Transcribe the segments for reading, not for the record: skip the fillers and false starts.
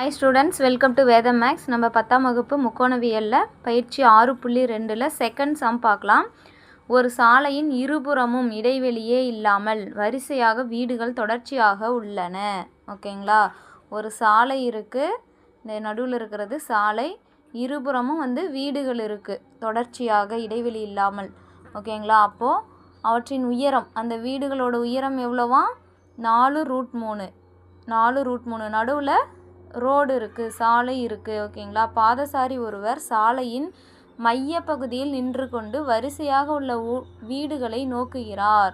Hi students, welcome to Vedam Max. நம்ம 10ஆம் வகுப்பு முக்கோணவியல்ல பயிற்சி 6.2ல செகண்ட் சம் பார்க்கலாம். ஒரு சாலையின் இருபுறமும் இடைவெளியே இல்லாமல் வரிசையாக வீடுகள் தொடர்ச்சியாக உள்ளன. ஓகேங்களா? ஒரு சாலை இருக்கு. இந்த நடுவில் இருக்கிறது சாலை. இருபுறமும் வீடுகள் இருக்கு. தொடர்ச்சியாக இடைவெளி இல்லாமல். ஓகேங்களா? அப்போ அவற்றின் உயரம், அந்த வீடுகளோட உயரம் எவ்வளவா? 4√3. 4√3 நடுவில் ரோடு இருக்குது, சாலை இருக்குது. ஓகேங்களா? பாதசாரி ஒருவர் சாலையின் மைய பகுதியில் நின்று கொண்டு வரிசையாக உள்ள வீடுகளை நோக்குகிறார்.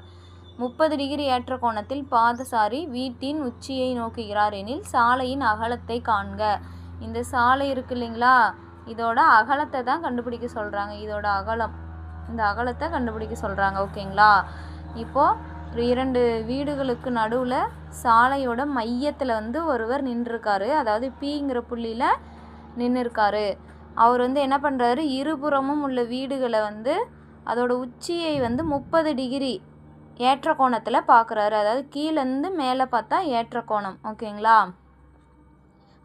30 டிகிரி ஏற்ற கோணத்தில் பாதசாரி வீட்டின் உச்சியை நோக்குகிறார் எனில் சாலையின் அகலத்தை காண்க. இந்த சாலை இருக்கு இல்லைங்களா, இதோட அகலத்தை தான் கண்டுபிடிக்க சொல்கிறாங்க. இதோட அகலம், இந்த அகலத்தை கண்டுபிடிக்க சொல்கிறாங்க. ஓகேங்களா? இப்போது இரண்டு வீடுகளுக்கு நடுவில் சாலையோட மையத்தில் ஒருவர் நின்றுருக்காரு. அதாவது பிங்கிற புள்ளியில் நின்றுருக்காரு. அவர் என்ன பண்ணுறாரு, இருபுறமும் உள்ள வீடுகளை அதோட உச்சியை 30 டிகிரி ஏற்ற கோணத்தில் பார்க்குறாரு. அதாவது கீழேருந்து மேலே பார்த்தா ஏற்ற கோணம். ஓகேங்களா?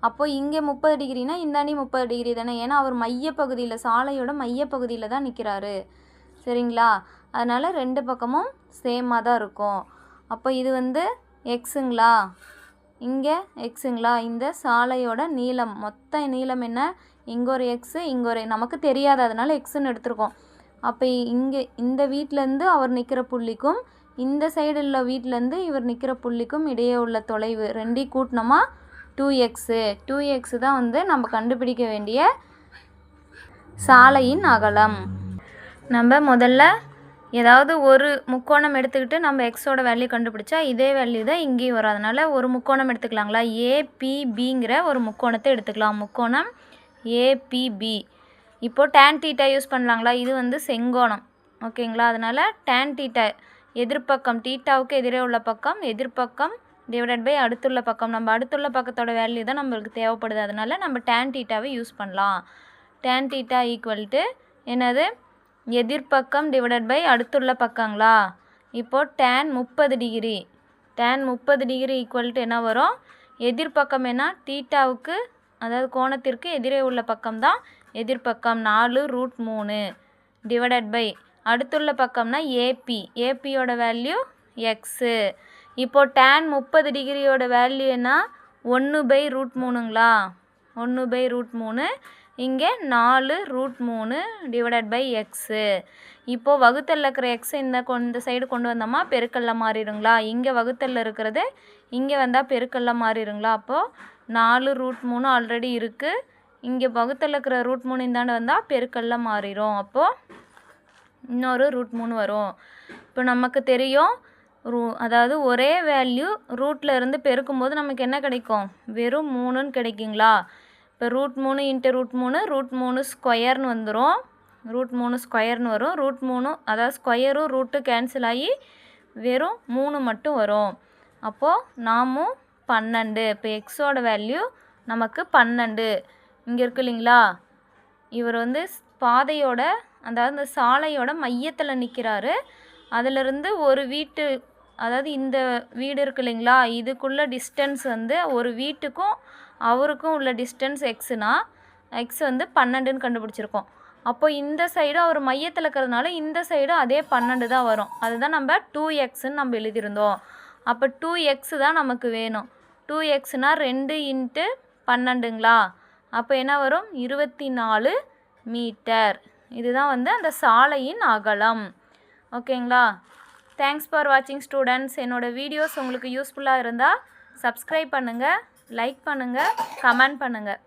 அப்போது இங்கே 30 டிகிரினா இந்தாண்டி 30 டிகிரி தானே. ஏன்னா அவர் மையப்பகுதியில், சாலையோட மையப்பகுதியில் தான் நிற்கிறாரு. சரிங்களா? அதனால் ரெண்டு பக்கமும் சேமாக தான் இருக்கும். அப்போ இது எக்ஸுங்களா, இங்கே எக்ஸுங்களா. இந்த சாலையோட நீளம், மொத்த நீளம் என்ன? இங்கே ஒரு எக்ஸு, இங்கே ஒரு, நமக்கு தெரியாது, அதனால் எக்ஸுன்னு எடுத்துருக்கோம். அப்போ இங்கே இந்த வீட்டிலேருந்து அவர் நிற்கிற புள்ளிக்கும் இந்த சைடு உள்ள வீட்டிலேருந்து இவர் நிற்கிற புள்ளிக்கும் இடையே உள்ள தொலைவு ரெண்டையும் கூட்டினோமா 2x. 2x தான் நம்ம கண்டுபிடிக்க வேண்டிய சாலையின் அகலம். நம்ம முதல்ல ஏதாவது ஒரு முக்கோணம் எடுத்துக்கிட்டு நம்ம எக்ஸோட வேல்யூ கண்டுபிடிச்சா இதே வேல்யூ தான் இங்கேயும் வரும். அதனால் ஒரு முக்கோணம் எடுத்துக்கலாங்களா? ஏபிபிங்கிற ஒரு முக்கோணத்தை எடுத்துக்கலாம். முக்கோணம் ஏபிபி. இப்போது டேன் தீட்டா யூஸ் பண்ணலாங்களா? இது செங்கோணம். ஓகேங்களா? அதனால் டேன் தீட்டா எதிர்பக்கம், தீட்டாவுக்கு எதிரே உள்ள பக்கம் எதிர்பக்கம் டிவைடட் பை அடுத்துள்ள பக்கம். நம்ம அடுத்துள்ள பக்கத்தோட வேல்யூ தான் நம்மளுக்கு தேவைப்படுது. அதனால் நம்ம டேன் தீட்டாவை யூஸ் பண்ணலாம். டேன் தீட்டா ஈக்குவல் டு என்னது? எதிர்பக்கம் டிவைடட் பை அடுத்துள்ள பக்கங்களா? இப்போது tan 30 degree. Tan 30 degree equal to என்ன வரும்? எதிர்பக்கம் என்ன? தீட்டாவுக்கு, அதாவது கோணத்திற்கு எதிரே உள்ள பக்கம் தான் எதிர்பக்கம் 4√3 டிவைடட் பை அடுத்துள்ள பக்கம்னா ஏபி. ஏபியோட வேல்யூ எக்ஸு. இப்போது டேன் 30 டிகிரியோட வேல்யூ என்ன? 1/√3ங்களா? 1/√3. இங்கே 4√3 டிவைடட் பை எக்ஸு. இப்போது வகுத்தலில் இருக்கிற எக்ஸை இந்த சைடு கொண்டு வந்தோமா பெருக்கல்ல மாறிடுங்களா? இங்கே வகுத்தலில் இருக்கிறது இங்கே வந்தால் பெருக்கல்ல மாறிடுங்களா? அப்போது 4√3 ஆல்ரெடி இருக்குது. இங்கே வகுத்தலில் இருக்கிற √3 இந்தாண்டு வந்தால் பெருக்கல்ல மாறிடும். அப்போது இன்னொரு √3 வரும். இப்போ நமக்கு தெரியும், அதாவது ஒரே வேல்யூ ரூட்டில் இருந்து பெருக்கும்போது நமக்கு என்ன கிடைக்கும்? வெறும் 3ன்னு கிடைக்குங்களா? இப்போ √3 × √3 √3 ஸ்கொயர்னு வந்துடும். √3 ஸ்கொயர்னு வரும். √3 அதாவது ஸ்கொயரும் ரூட்டு கேன்சல் ஆகி வெறும் 3 மட்டும் வரும். அப்போது நாமும் 12. இப்போ எக்ஸோட வேல்யூ நமக்கு 12 இங்கே இருக்கு இல்லைங்களா? இவர் பாதையோட, அதாவது இந்த சாலையோட மையத்தில் நிற்கிறாரு. அதிலிருந்து ஒரு வீட்டு, அதாவது இந்த வீடு இருக்கு இல்லைங்களா, இதுக்குள்ள டிஸ்டன்ஸ் ஒரு வீட்டுக்கும் அவருக்கும் உள்ள டிஸ்டன்ஸ் எக்ஸுனா எக்ஸ் 12ன்னு கண்டுபிடிச்சிருக்கோம். அப்போ இந்த சைடும் அவர் மையத்தில் இருக்கிறதுனால இந்த சைடும் அதே 12 தான் வரும். அதுதான் நம்ம 2xன்னு நம்ம எழுதியிருந்தோம். அப்போ 2x தான் நமக்கு வேணும். 2xனா 2 × 12ங்களா? அப்போ என்ன வரும்? 24 மீட்டர். இதுதான் அந்த சாலையின் அகலம். ஓகேங்களா? தேங்க்ஸ் ஃபார் வாட்சிங் ஸ்டூடெண்ட்ஸ். என்னோடய வீடியோஸ் உங்களுக்கு யூஸ்ஃபுல்லாக இருந்தால் சப்ஸ்கிரைப் பண்ணுங்கள், லைக் பண்ணுங்கள், கமெண்ட் பண்ணுங்கள்.